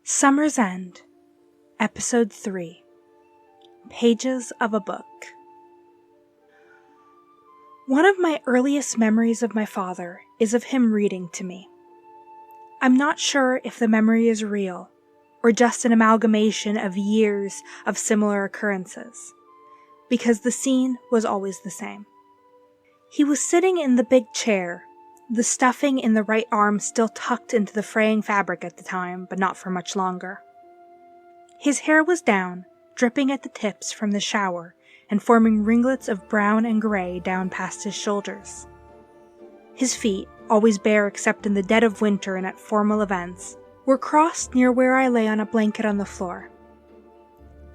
Summer's End, Episode 3, Pages of a Book. One of my earliest memories of my father is of him reading to me. I'm not sure if the memory is real, or just an amalgamation of years of similar occurrences, because the scene was always the same. He was sitting in the big chair, the stuffing in the right arm still tucked into the fraying fabric at the time, but not for much longer. His hair was down, dripping at the tips from the shower and forming ringlets of brown and gray down past his shoulders. His feet, always bare except in the dead of winter and at formal events, were crossed near where I lay on a blanket on the floor.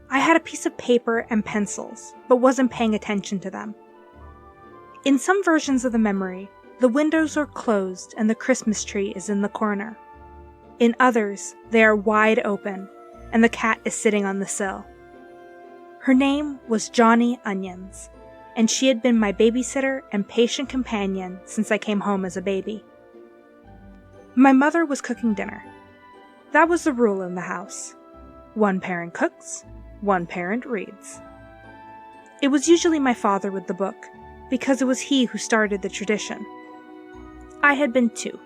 I had a piece of paper and pencils, but wasn't paying attention to them. In some versions of the memory, the windows are closed and the Christmas tree is in the corner. In others, they are wide open, and the cat is sitting on the sill. Her name was Johnny Onions, and she had been my babysitter and patient companion since I came home as a baby. My mother was cooking dinner. That was the rule in the house. One parent cooks, one parent reads. It was usually my father with the book, because it was he who started the tradition. I had been 2.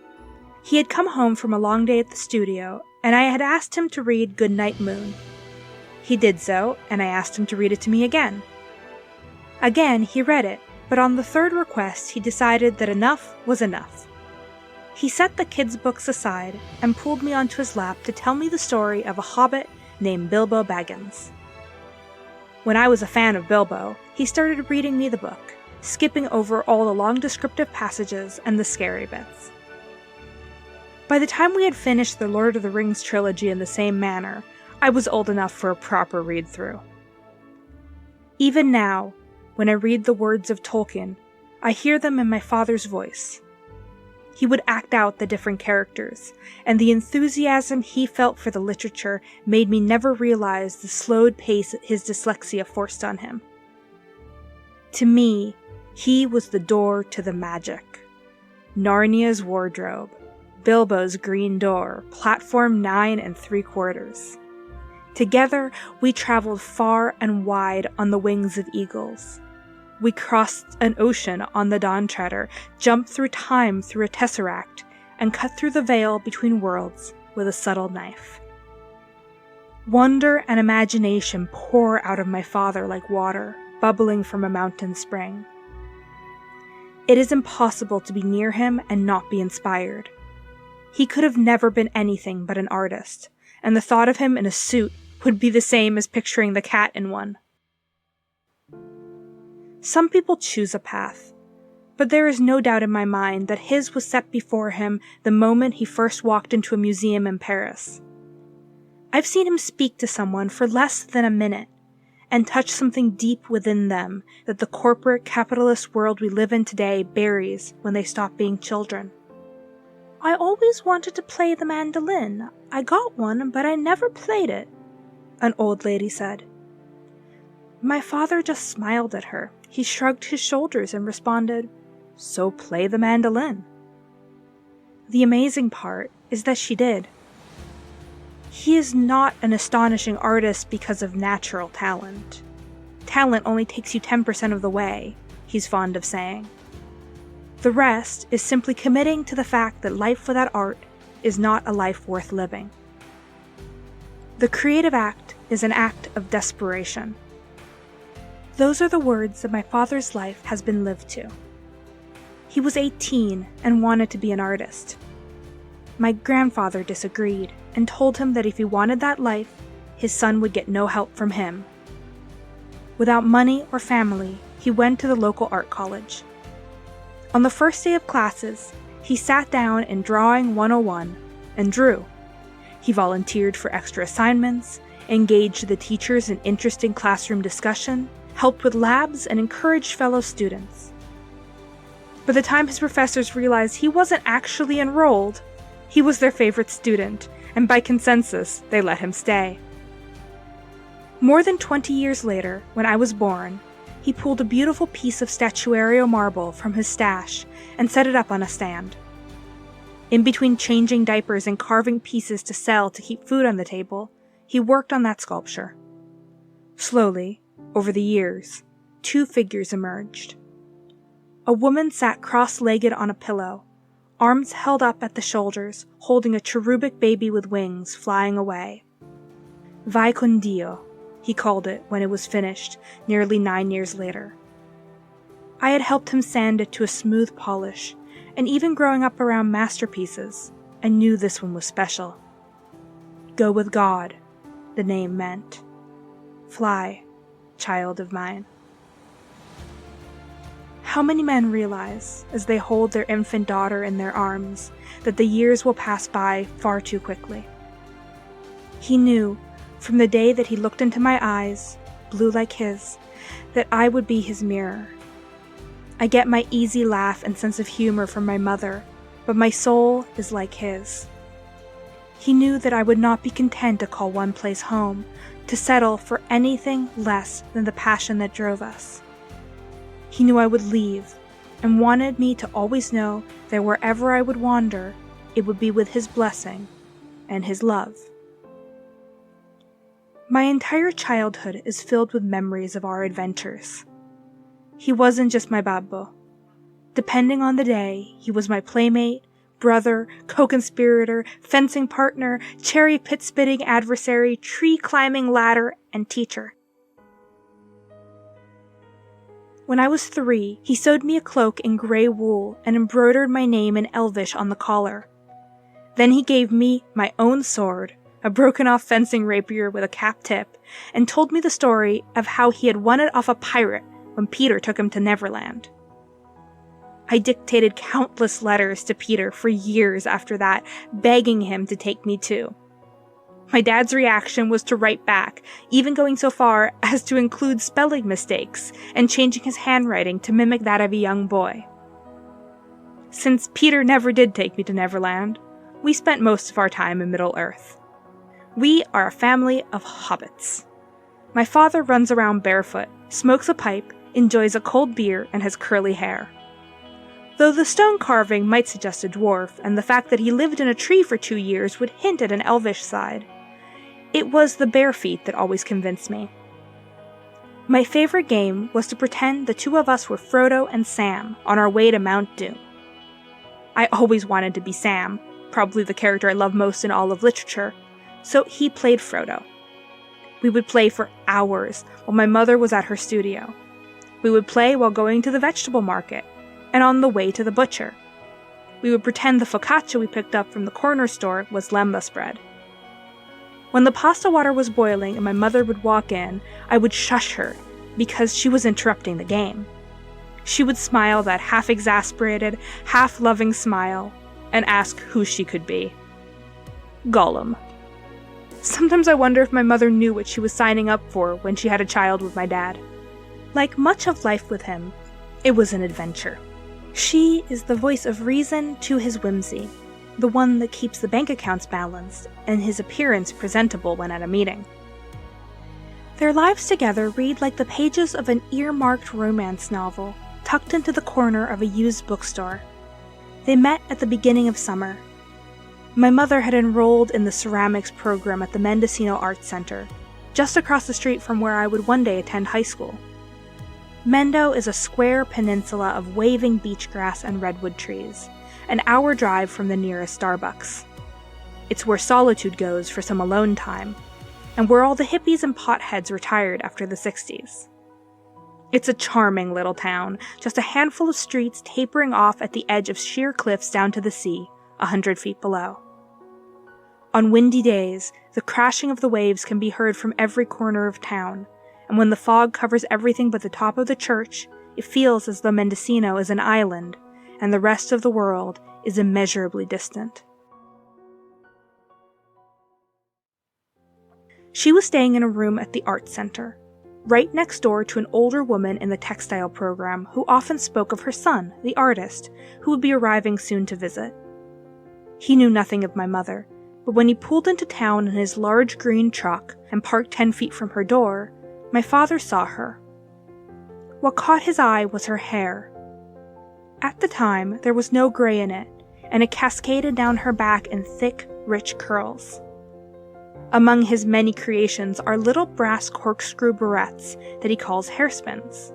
He had come home from a long day at the studio, and I had asked him to read Goodnight Moon. He did so, and I asked him to read it to me again. Again, he read it, but on the third request he decided that enough was enough. He set the kids' books aside and pulled me onto his lap to tell me the story of a hobbit named Bilbo Baggins. When I was a fan of Bilbo, he started reading me the book, skipping over all the long descriptive passages and the scary bits. By the time we had finished the Lord of the Rings trilogy in the same manner, I was old enough for a proper read-through. Even now, when I read the words of Tolkien, I hear them in my father's voice. He would act out the different characters, and the enthusiasm he felt for the literature made me never realize the slowed pace his dyslexia forced on him. To me, he was the door to the magic. Narnia's wardrobe, Bilbo's green door, platform 9 3/4. Together, we traveled far and wide on the wings of eagles. We crossed an ocean on the Dawn Treader, jumped through time through a tesseract, and cut through the veil between worlds with a subtle knife. Wonder and imagination pour out of my father like water, bubbling from a mountain spring. It is impossible to be near him and not be inspired. He could have never been anything but an artist, and the thought of him in a suit would be the same as picturing the cat in one. Some people choose a path, but there is no doubt in my mind that his was set before him the moment he first walked into a museum in Paris. I've seen him speak to someone for less than a minute, and touch something deep within them that the corporate capitalist world we live in today buries when they stop being children. I always wanted to play the mandolin. I got one, but I never played it, an old lady said. My father just smiled at her. He shrugged his shoulders and responded, "So play the mandolin." The amazing part is that she did. He is not an astonishing artist because of natural talent. Talent only takes you 10% of the way, he's fond of saying. The rest is simply committing to the fact that life without art is not a life worth living. The creative act is an act of desperation. Those are the words that my father's life has been lived to. He was 18 and wanted to be an artist. My grandfather disagreed and told him that if he wanted that life, his son would get no help from him. Without money or family, he went to the local art college. On the first day of classes, he sat down in Drawing 101 and drew. He volunteered for extra assignments, engaged the teachers in interesting classroom discussion, helped with labs, and encouraged fellow students. By the time his professors realized he wasn't actually enrolled, he was their favorite student, and by consensus, they let him stay. More than 20 years later, when I was born, he pulled a beautiful piece of statuario marble from his stash and set it up on a stand. In between changing diapers and carving pieces to sell to keep food on the table, he worked on that sculpture. Slowly, over the years, two figures emerged. A woman sat cross-legged on a pillow, arms held up at the shoulders, holding a cherubic baby with wings flying away. Vai con Dio, he called it when it was finished, nearly 9 years later. I had helped him sand it to a smooth polish, and even growing up around masterpieces, I knew this one was special. Go with God, the name meant. Fly, child of mine. How many men realize, as they hold their infant daughter in their arms, that the years will pass by far too quickly? He knew, from the day that he looked into my eyes, blue like his, that I would be his mirror. I get my easy laugh and sense of humor from my mother, but my soul is like his. He knew that I would not be content to call one place home, to settle for anything less than the passion that drove us. He knew I would leave, and wanted me to always know that wherever I would wander, it would be with his blessing and his love. My entire childhood is filled with memories of our adventures. He wasn't just my babbo. Depending on the day, he was my playmate, brother, co-conspirator, fencing partner, cherry pit-spitting adversary, tree-climbing ladder, and teacher. When I was 3, he sewed me a cloak in gray wool and embroidered my name in Elvish on the collar. Then he gave me my own sword, a broken-off fencing rapier with a cap tip, and told me the story of how he had won it off a pirate when Peter took him to Neverland. I dictated countless letters to Peter for years after that, begging him to take me too. My dad's reaction was to write back, even going so far as to include spelling mistakes and changing his handwriting to mimic that of a young boy. Since Peter never did take me to Neverland, we spent most of our time in Middle-earth. We are a family of hobbits. My father runs around barefoot, smokes a pipe, enjoys a cold beer, and has curly hair. Though the stone carving might suggest a dwarf, and the fact that he lived in a tree for 2 years would hint at an elvish side, it was the bare feet that always convinced me. My favorite game was to pretend the two of us were Frodo and Sam on our way to Mount Doom. I always wanted to be Sam, probably the character I love most in all of literature, so he played Frodo. We would play for hours while my mother was at her studio. We would play while going to the vegetable market, and on the way to the butcher. We would pretend the focaccia we picked up from the corner store was lembas bread. When the pasta water was boiling and my mother would walk in, I would shush her because she was interrupting the game. She would smile that half-exasperated, half-loving smile and ask who she could be. Gollum. Sometimes I wonder if my mother knew what she was signing up for when she had a child with my dad. Like much of life with him, it was an adventure. She is the voice of reason to his whimsy, the one that keeps the bank accounts balanced and his appearance presentable when at a meeting. Their lives together read like the pages of an earmarked romance novel tucked into the corner of a used bookstore. They met at the beginning of summer. My mother had enrolled in the ceramics program at the Mendocino Arts Center, just across the street from where I would one day attend high school. Mendo is a square peninsula of waving beach grass and redwood trees, an hour drive from the nearest Starbucks. It's where solitude goes for some alone time, and where all the hippies and potheads retired after the 60s. It's a charming little town, just a handful of streets tapering off at the edge of sheer cliffs down to the sea, 100 feet below. On windy days, the crashing of the waves can be heard from every corner of town, and when the fog covers everything but the top of the church, it feels as though Mendocino is an island, and the rest of the world is immeasurably distant. She was staying in a room at the Arts Center, right next door to an older woman in the textile program who often spoke of her son, the artist, who would be arriving soon to visit. He knew nothing of my mother, but when he pulled into town in his large green truck and parked 10 feet from her door, my father saw her. What caught his eye was her hair. At the time, there was no gray in it, and it cascaded down her back in thick, rich curls. Among his many creations are little brass corkscrew barrettes that he calls hairspins.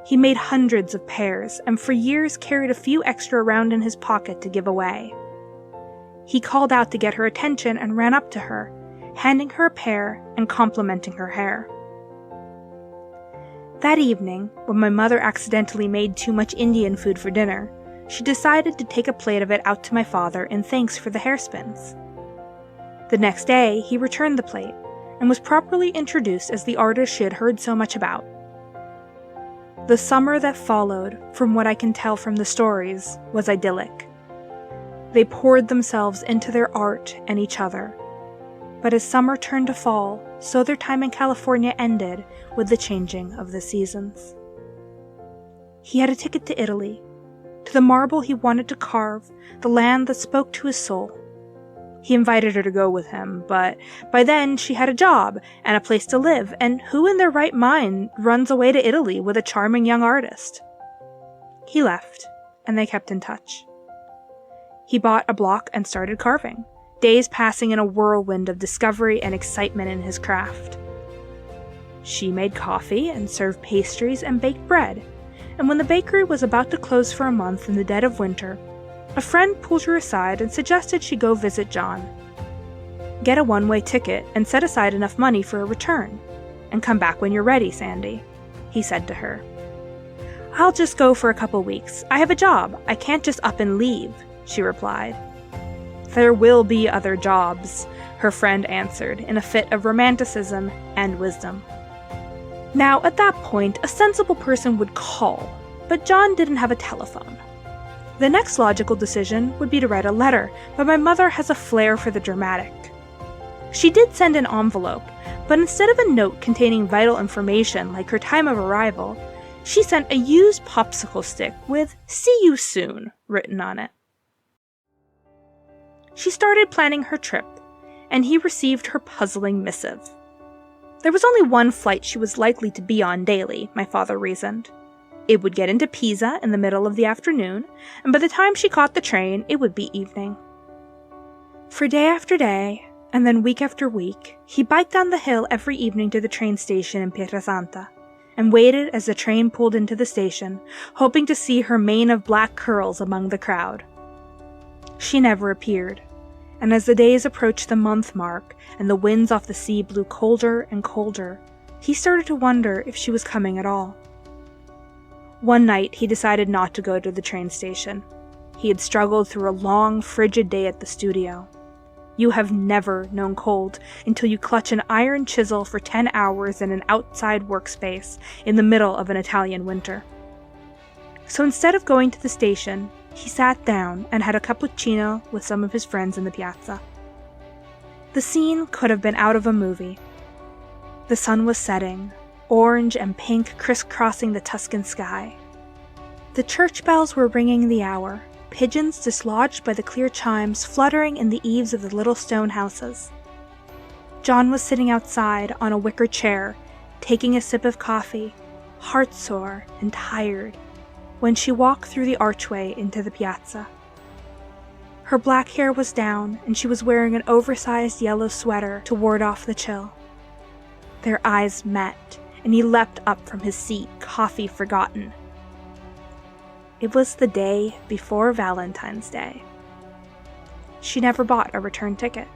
He made hundreds of pairs, and for years carried a few extra around in his pocket to give away. He called out to get her attention and ran up to her, handing her a pair and complimenting her hair. That evening, when my mother accidentally made too much Indian food for dinner, she decided to take a plate of it out to my father in thanks for the hairspins. The next day, he returned the plate and was properly introduced as the artist she had heard so much about. The summer that followed, from what I can tell from the stories, was idyllic. They poured themselves into their art and each other. But as summer turned to fall, so their time in California ended with the changing of the seasons. He had a ticket to Italy, to the marble he wanted to carve, the land that spoke to his soul. He invited her to go with him, but by then she had a job and a place to live, and who in their right mind runs away to Italy with a charming young artist? He left, and they kept in touch. He bought a block and started carving, days passing in a whirlwind of discovery and excitement in his craft. She made coffee and served pastries and baked bread, and when the bakery was about to close for a month in the dead of winter, a friend pulled her aside and suggested she go visit John. Get a one-way ticket and set aside enough money for a return, and come back when you're ready, Sandy, he said to her. I'll just go for a couple weeks. I have a job. I can't just up and leave, she replied. There will be other jobs, her friend answered in a fit of romanticism and wisdom. Now, at that point, a sensible person would call, but John didn't have a telephone. The next logical decision would be to write a letter, but my mother has a flair for the dramatic. She did send an envelope, but instead of a note containing vital information like her time of arrival, she sent a used popsicle stick with "See you soon" written on it. She started planning her trip, and he received her puzzling missive. There was only one flight she was likely to be on daily, my father reasoned. It would get into Pisa in the middle of the afternoon, and by the time she caught the train, it would be evening. For day after day, and then week after week, he biked down the hill every evening to the train station in Pietrasanta, and waited as the train pulled into the station, hoping to see her mane of black curls among the crowd. She never appeared, and as the days approached the month mark and the winds off the sea blew colder and colder, he started to wonder if she was coming at all. One night, he decided not to go to the train station. He had struggled through a long, frigid day at the studio. You have never known cold until you clutch an iron chisel for 10 hours in an outside workspace in the middle of an Italian winter. So instead of going to the station, he sat down and had a cappuccino with some of his friends in the piazza. The scene could have been out of a movie. The sun was setting, orange and pink crisscrossing the Tuscan sky. The church bells were ringing the hour, pigeons dislodged by the clear chimes fluttering in the eaves of the little stone houses. John was sitting outside on a wicker chair, taking a sip of coffee, heartsore and tired, when she walked through the archway into the piazza. Her black hair was down, and she was wearing an oversized yellow sweater to ward off the chill. Their eyes met, and he leapt up from his seat, coffee forgotten. It was the day before Valentine's Day. She never bought a return ticket.